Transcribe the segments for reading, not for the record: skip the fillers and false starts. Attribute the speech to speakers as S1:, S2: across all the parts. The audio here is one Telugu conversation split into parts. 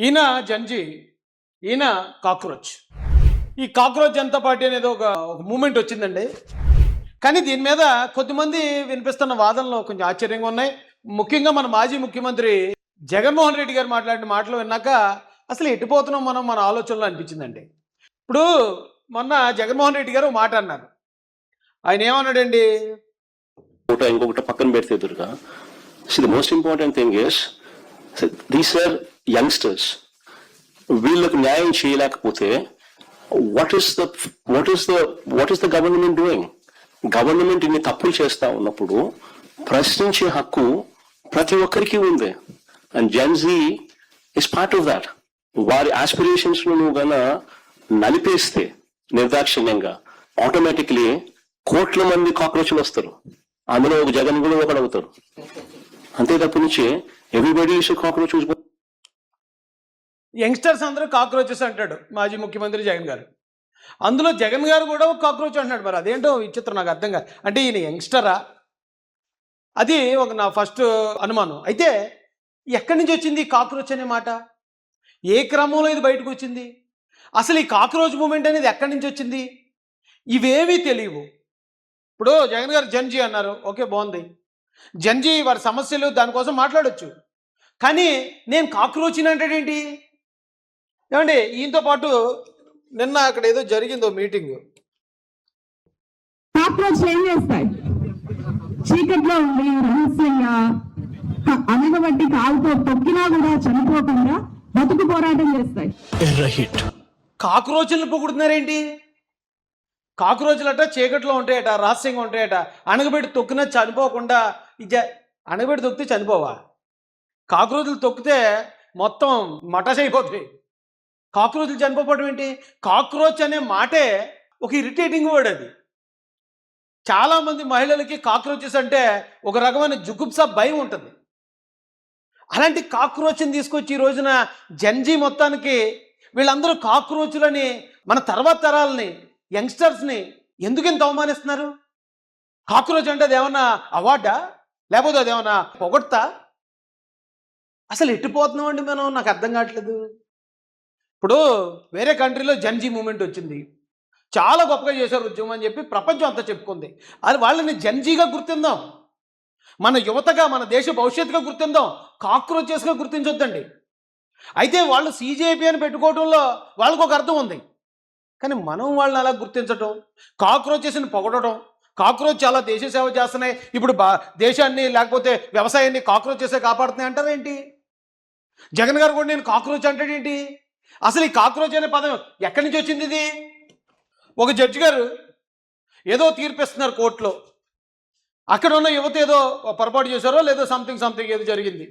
S1: ఈయన జంజీ, ఈయన కాక్రోచ్. ఈ కాక్రోచ్ జనతా పార్టీ అనేది ఒక మూమెంట్ వచ్చిందండి. కానీ దీని మీద కొద్దిమంది వినిపిస్తున్న వాదనలు కొంచెం ఆశ్చర్యంగా ఉన్నాయి. ముఖ్యంగా మన మాజీ ముఖ్యమంత్రి జగన్మోహన్ రెడ్డి గారు మాట్లాడిన మాటలు విన్నాక అసలు ఎట్టిపోతున్నాం మనం మన ఆలోచనలో అనిపించిందండి. ఇప్పుడు మొన్న జగన్మోహన్ రెడ్డి గారు మాట అన్నారు. ఆయన ఏమన్నాడండి?
S2: ఇంకొకటి పక్కన పెడితే Durga, the most important thing is these are youngsters. వీళ్ళకు న్యాయం చేయలేకపోతే what is the government doing? Government ఇన్ని తప్పులు చేస్తా ఉన్నప్పుడు ప్రశ్నించే హక్కు ప్రతి ఒక్కరికి ఉంది. And Gen Z is part of that. వారి ఆస్పిరేషన్స్ నువ్వు గన నలిపేస్తే నిర్దాక్షిణ్యంగా ఆటోమేటిక్లీ కోట్ల మంది కాక్రోచ్లు వస్తారు. అందులో ఒక జగన్ కూడా ఒకడు అవుతారు. అంతే తప్ప నుంచి ఎవ్రీబడి ఈస్ కాక్రోచ్.
S1: యంగ్స్టర్స్ అందరూ కాక్రోచెస్ అంటాడు మాజీ ముఖ్యమంత్రి జగన్ గారు. అందులో జగన్ గారు కూడా ఒక కాక్రోచ్ అంటున్నాడు. మరి అదేంటో విచిత్రం, నాకు అర్థం కాదు. అంటే ఈయన యంగ్స్టరా? అది ఒక నా ఫస్ట్ అనుమానం. అయితే ఎక్కడి నుంచి వచ్చింది ఈ కాక్రోచ్ అనే మాట? ఏ క్రమంలో ఇది బయటకు వచ్చింది? అసలు ఈ కాక్రోచ్ మూమెంట్ అనేది ఎక్కడి నుంచి వచ్చింది? ఇవేమీ తెలియవు. ఇప్పుడు జగన్ గారు జన్జీ అన్నారు, ఓకే బాగుంది. జన్జీ వారి సమస్యలు దానికోసం మాట్లాడొచ్చు. కానీ నేను కాక్రోచ్ని అంటాడేంటి? ఏమండి, ఈయనతో పాటు నిన్న అక్కడ ఏదో జరిగిందో మీటింగ్.
S3: కాక్రోచ్లు ఏం చేస్తాయి? చీకట్లో ఉండి రహస్యంగా అనగబట్టి కాలుతో తొక్కినా కూడా చనిపోకుండా బతుకు పోరాటం చేస్తాయి.
S1: కాక్రోచ్లను పొగుడుతున్నారేంటి? కాక్రోచ్లట చీకట్లో ఉంటాయట, రహస్యంగా ఉంటాయట, అనగబెట్టి తొక్కినా చనిపోకుండా. అనగబెట్టి తొక్కితే చనిపోవా? కాక్రోచ్లు తొక్కితే మొత్తం మటస్ అయిపోతాయి. కాక్రోచ్లు చనిపోవడం ఏంటి? కాక్రోచ్ అనే మాటే ఒక ఇరిటేటింగ్ వర్డ్. అది చాలామంది మహిళలకి కాక్రోచెస్ అంటే ఒక రకమైన జుగుప్సా భయం ఉంటుంది. అలాంటి కాక్రోచ్ని తీసుకొచ్చి ఈ రోజున జన్జీ మొత్తానికి వీళ్ళందరూ కాక్రోచ్లని మన తర్వాత తరాలని యంగ్స్టర్స్ని ఎందుకు ఇంత అవమానిస్తున్నారు? కాక్రోచ్ అంటే అదేమన్నా అవార్డా, లేకపోతే అదేమన్నా పొగడ్తా? అసలు ఎట్టిపోతున్నామండి మనం? నాకు అర్థం కావట్లేదు. ఇప్పుడు వేరే కంట్రీలో జన్జీ మూమెంట్ వచ్చింది, చాలా గొప్పగా చేశారు ఉద్యమం అని చెప్పి ప్రపంచం అంతా చెప్పుకుంది. అది వాళ్ళని జన్జీగా గుర్తిందాం, మన యువతగా, మన దేశ భవిష్యత్తుగా గుర్తిందాం, కాక్రోచెస్గా గుర్తించొద్దండి. అయితే వాళ్ళు సీజేపీ అని పెట్టుకోవడంలో వాళ్ళకు ఒక అర్థం ఉంది. కానీ మనం వాళ్ళని అలా గుర్తించడం, కాక్రోచెస్ని పొగడటం, కాక్రోచ్ చాలా దేశ సేవ చేస్తున్నాయి, ఇప్పుడు దేశాన్ని లేకపోతే వ్యవసాయాన్ని కాక్రోచెసే కాపాడుతున్నాయి అంటారేంటి? జగన్ గారు కూడా నేను కాక్రోచ్ అంటాడేంటి? అసలు ఈ కాక్రోచ్ అనే పదం ఎక్కడి నుంచి వచ్చింది? ఇది ఒక జడ్జి గారు ఏదో తీర్పిస్తున్నారు కోర్టులో. అక్కడ ఉన్న యువత ఏదో పొరపాటు చేశారో లేదో సంథింగ్ ఏదో జరిగింది.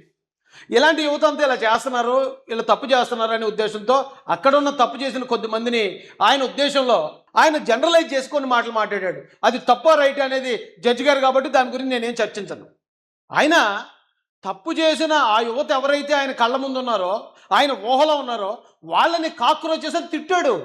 S1: ఇలాంటి యువత అంతా ఇలా చేస్తున్నారు, ఇలా తప్పు చేస్తున్నారు అనే ఉద్దేశంతో అక్కడ ఉన్న తప్పు చేసిన కొద్ది మందిని ఆయన ఉద్దేశంలో ఆయన జనరలైజ్ చేసుకొని మాటలు మాట్లాడాడు. అది తప్ప రైట్ అనేది జడ్జి గారు కాబట్టి దాని గురించి నేనేం చర్చించను. ఆయన తప్పు చేసిన ఆ యువత ఎవరైతే ఆయన కళ్ళ ముందు ఉన్నారో, ఆయన ఊహలో ఉన్నారో వాళ్ళని కాక్రోచెస్ అని తిట్టాడు.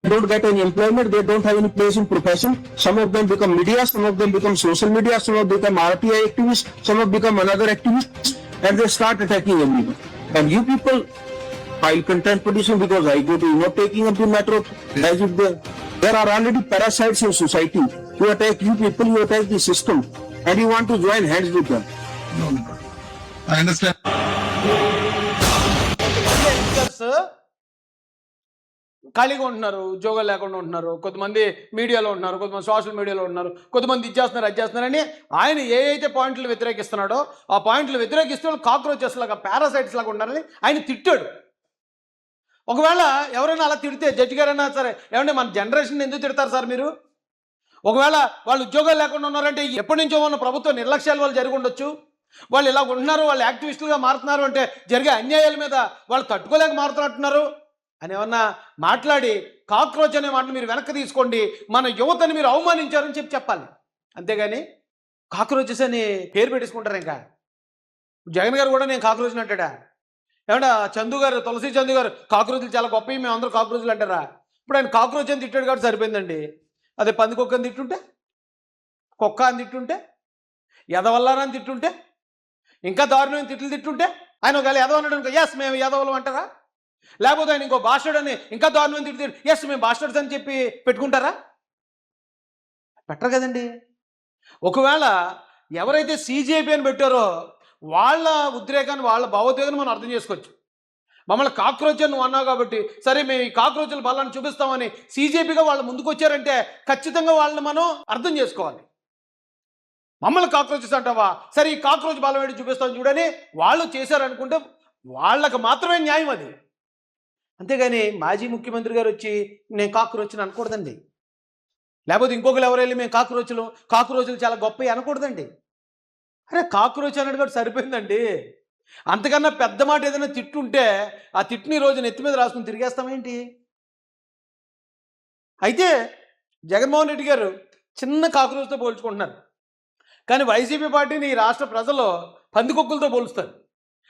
S4: Don't get any employment, they don't have any place in profession. Some of them become media, some of them become social media, some of them become RTI activists, some of them become another activists, and they start attacking everyone. And you people file contempt petition because I go to taking up the matter of as if there are already parasites in society. You attack you people, you attack the system, and you want to join hands with them.
S5: No, I understand.
S1: ఖాళీగా ఉంటున్నారు, ఉద్యోగాలు లేకుండా ఉంటున్నారు, కొంతమంది మీడియాలో ఉంటున్నారు, కొంతమంది సోషల్ మీడియాలో ఉంటున్నారు, కొంతమంది ఇది చేస్తున్నారు అది చేస్తున్నారని ఆయన ఏ అయితే పాయింట్లు వ్యతిరేకిస్తున్నాడో ఆ పాయింట్లు వ్యతిరేకిస్తే వాళ్ళు కాక్రోచెస్ లాగా, పారాసైట్స్ లాగా ఉన్నారని ఆయన తిట్టాడు. ఒకవేళ ఎవరైనా అలా తిడితే జడ్జి గారైనా సరే, ఏమంటే మన జనరేషన్ ఎందుకు తిడతారు సార్ మీరు? ఒకవేళ వాళ్ళు ఉద్యోగాలు లేకుండా ఉన్నారంటే ఎప్పటి నుంచో ఉన్న ప్రభుత్వ నిర్లక్ష్యాలు వాళ్ళు జరిగి ఉండొచ్చు. వాళ్ళు ఇలా ఉంటున్నారు, వాళ్ళు యాక్టివిస్టులుగా మారుతున్నారు అంటే జరిగే అన్యాయాల మీద వాళ్ళు తట్టుకోలేక మారుతున్నట్టున్నారు అని ఏమన్నా మాట్లాడి కాక్రోచ్ అనే మాటను మీరు వెనక్కి తీసుకోండి, మన యువతని మీరు అవమానించారని చెప్పాలి. అంతేగాని కాక్రోచెస్ అని పేరు పెట్టేసుకుంటారు. ఇంకా జగన్ గారు కూడా నేను కాక్రోచ్ని అంటాడా? ఏమంటే చందు గారు, తులసి చందు గారు కాక్రోచ్లు చాలా గొప్పవి, మేము అందరూ కాక్రోచ్లు అంటారా? ఇప్పుడు ఆయన కాక్రోచ్ అని తిట్టాడు కాబట్టి సరిపోయిందండి. అదే పందికొక్క అని తిట్టుంటే, కుక్క అని తిట్టుంటే, ఎదవల్లారని తిట్టుంటే, ఇంకా దారుణమైన తిట్లు తిట్టుంటే ఆయన ఒకవేళ యాదవ్ అన్నాడు అనుకో, ఎస్ మేము యాదవులు అంటారా? లేకపోతే ఆయన ఇంకో బాస్టర్డ్ అని ఇంకా దారుణమైన తిట్లు ఎస్ మేము బాస్టర్డ్స్ అని చెప్పి పెట్టుకుంటారా? పెట్టరు కదండి. ఒకవేళ ఎవరైతే CJP అని పెట్టారో వాళ్ళ ఉద్రేకాన్ని, వాళ్ళ భావోద్వేగాన్ని మనం అర్థం చేసుకోవచ్చు. మమ్మల్ని కాక్రోచ్ అని నువ్వు అన్నావు కాబట్టి సరే మేము ఈ కాక్రోచ్ల బలాన్ని చూపిస్తామని CJPగా వాళ్ళు ముందుకు వచ్చారంటే ఖచ్చితంగా వాళ్ళని మనం అర్థం చేసుకోవాలి. మమ్మల్ని కాక్రోచెస్ అంటావా, సరే ఈ కాక్రోచ్ బలం ఏంటి చూపిస్తాం చూడని వాళ్ళు చేశారనుకుంటే వాళ్ళకి మాత్రమే న్యాయం అది. అంతేగాని మాజీ ముఖ్యమంత్రి గారు వచ్చి నేను కాక్రోచ్ని అనకూడదండి. లేకపోతే ఇంకొకరు ఎవరు వెళ్ళి మేము కాక్రోచులు చాలా గొప్పవి అనకూడదండి. అరే కాక్రోచ్ అన్నాడు కూడా సరిపోయిందండి. అంతకన్నా పెద్ద మాట ఏదైనా తిట్టుంటే ఆ తిట్టుని రోజు నెత్తి మీద రాసుకుని తిరిగేస్తామేంటి? అయితే జగన్మోహన్ రెడ్డి గారు చిన్న కాక్రోచ్తో పోల్చుకుంటున్నారు, కానీ వైసీపీ పార్టీని ఈ రాష్ట్ర ప్రజలు పందికొక్కులతో పోలుస్తారు.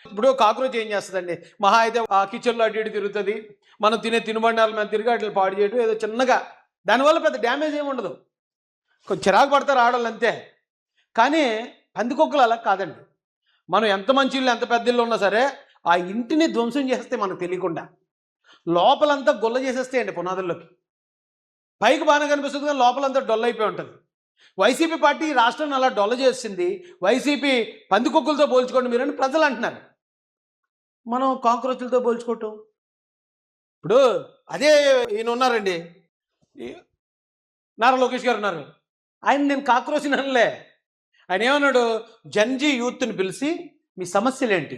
S1: ఇప్పుడు కాక్రోచ్ ఏం చేస్తుందండి, మహా అయితే ఆ కిచెన్లో అటు ఇటు తిరుగుతుంది, మనం తినే తినుబండాల మీద తిరిగి అట్లా పాడు చేయడం ఏదో చిన్నగా, దానివల్ల పెద్ద డ్యామేజ్ ఏమి ఉండదు, కొంచెం చిరాకు పడతారు ఆడవాళ్ళు అంతే. కానీ పందికొక్కులు అలా కాదండి. మనం ఎంత మంచి ఇల్లు ఎంత పెద్ద ఇల్లు ఉన్నా సరే ఆ ఇంటిని ధ్వంసం చేస్తే మనకు తెలియకుండా లోపలంతా గొల్ల చేసేస్తాయండి పునాదుల్లోకి. పైకి బాగానే కనిపిస్తుంది కానీ లోపలంతా డొల్లైపోయి ఉంటుంది. వైసీపీ పార్టీ ఈ రాష్ట్రాన్ని అలా డొల్ల చేసింది. వైసీపీ పందికొక్కులతో పోల్చుకోండి మీరని ప్రజలు అంటున్నారు, మనం కాక్రోచ్లతో పోల్చుకోవటం. ఇప్పుడు అదే ఈయన ఉన్నారండి, నారా లోకేష్ గారు ఉన్నారు, ఆయన నేను కాక్రోచ్ అనలే. ఆయన ఏమన్నాడు, జన్జీ యూత్ని పిలిచి మీ సమస్యలు ఏంటి,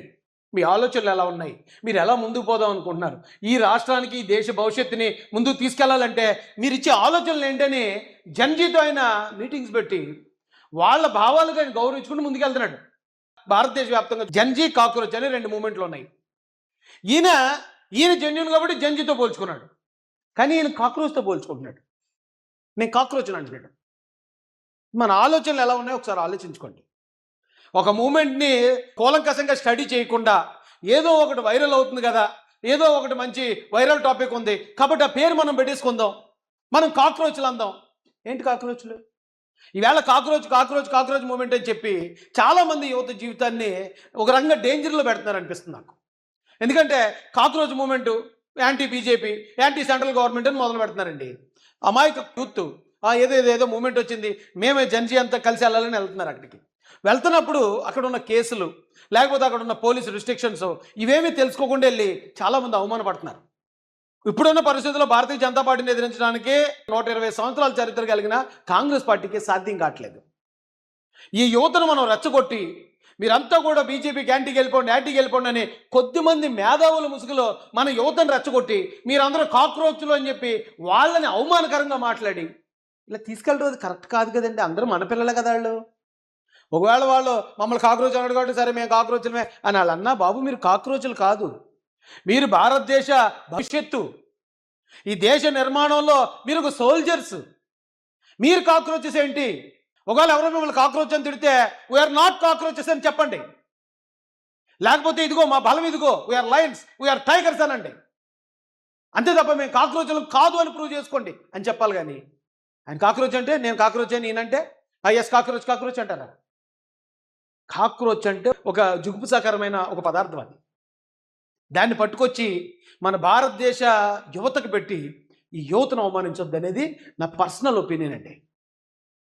S1: మీ ఆలోచనలు ఎలా ఉన్నాయి, మీరు ఎలా ముందుకు పోదాం అనుకుంటున్నారు, ఈ రాష్ట్రానికి ఈ దేశ భవిష్యత్తుని ముందుకు తీసుకెళ్లాలంటే మీరు ఇచ్చే ఆలోచనలు ఏంటని జన్జీతో ఆయన మీటింగ్స్ పెట్టి వాళ్ళ భావాలకు ఆయన గౌరవించుకుంటూ ముందుకెళ్తున్నాడు. భారతదేశ వ్యాప్తంగా జన్జీ కాక్రోచ్ అని 2 మూమెంట్లు ఉన్నాయి. ఈయన జెన్యూన్ కాబట్టి జన్జీతో పోల్చుకున్నాడు, కానీ ఈయన కాక్రోచ్తో పోల్చుకుంటున్నాడు. నేను కాక్రోచ్ అంటున్నాడు. మన ఆలోచనలు ఎలా ఉన్నాయో ఒకసారి ఆలోచించుకోండి. ఒక మూమెంట్ని కూలంకషంగా స్టడీ చేయకుండా ఏదో ఒకటి వైరల్ అవుతుంది కదా, ఏదో ఒకటి మంచి వైరల్ టాపిక్ ఉంది కాబట్టి ఆ పేరు మనం పెట్టేసుకుందాం, మనం కాక్రోచ్లు అందాం. ఏంటి కాక్రోచ్లు? ఈవేళ కాక్రోచ్ మూమెంట్ అని చెప్పి చాలామంది యువత జీవితాన్ని ఒక రకంగా డేంజర్లో పెడుతున్నారు అనిపిస్తుంది నాకు. ఎందుకంటే cockroach movement anti BJP, anti central government అని మొదలు పెడుతున్నారండి. అమాయక యూత్ ఏదో మూమెంట్ వచ్చింది, మేమే జన్జీ అంతా కలిసి వెళ్ళాలని వెళ్తున్నారు. అక్కడికి వెళ్తున్నప్పుడు అక్కడ ఉన్న కేసులు లేకపోతే అక్కడ ఉన్న పోలీసు రిస్ట్రిక్షన్స్ ఇవేమీ తెలుసుకోకుండా వెళ్ళి చాలామంది అవమానపడుతున్నారు. ఇప్పుడున్న పరిస్థితుల్లో భారతీయ జనతా పార్టీని ఎదిరించడానికి 120 సంవత్సరాల చరిత్ర కలిగిన కాంగ్రెస్ పార్టీకి సాధ్యం కావట్లేదు. ఈ యువతను మనం రెచ్చగొట్టి మీరంతా కూడా బీజేపీకి యాంటీకి వెళ్ళిపోండి అని కొద్దిమంది మేధావుల ముసుగులో మన యువతను రెచ్చగొట్టి మీరందరూ కాక్రోచ్లు అని చెప్పి వాళ్ళని అవమానకరంగా మాట్లాడి ఇలా తీసుకెళ్ళడం కరెక్ట్ కాదు కదండి. అందరూ మన పిల్లలే కదా వాళ్ళు. ఒకవేళ వాళ్ళు మమ్మల్ని కాక్రోచ్ అన్నాడు కాబట్టి సరే మేము కాక్రోచ్లమే అని వాళ్ళు అన్నా, బాబు మీరు కాక్రోచ్లు కాదు, మీరు భారతదేశ భవిష్యత్తు, ఈ దేశ నిర్మాణంలో మీరు ఒక సోల్జర్స్. మీరు కాక్రోచెస్ ఏంటి? ఒకవేళ ఎవరో మిమ్మల్ని కాక్రోచ్ అని తిడితే వీఆర్ నాట్ కాక్రోచెస్ అని చెప్పండి, లేకపోతే ఇదిగో మా బలం ఇదిగో, వీఆర్ లయన్స్, వీఆర్ టైగర్స్ అనండి. అంతే తప్ప మేము కాక్రోచ్లు కాదు అని ప్రూవ్ చేసుకోండి అని చెప్పాలి. కానీ ఆయన కాక్రోచ్ అంటే నేను కాక్రోచ్ అని నేనంటే ఎస్ కాక్రోచ్ అంటారా? కాక్రోచ్ అంటే ఒక జుగుప్సాకరమైన ఒక పదార్థం, అది దాన్ని పట్టుకొచ్చి మన భారతదేశ యువతకు పెట్టి ఈ యువతను అవమానించొద్దు అనేది నా పర్సనల్ ఒపీనియన్ అండి.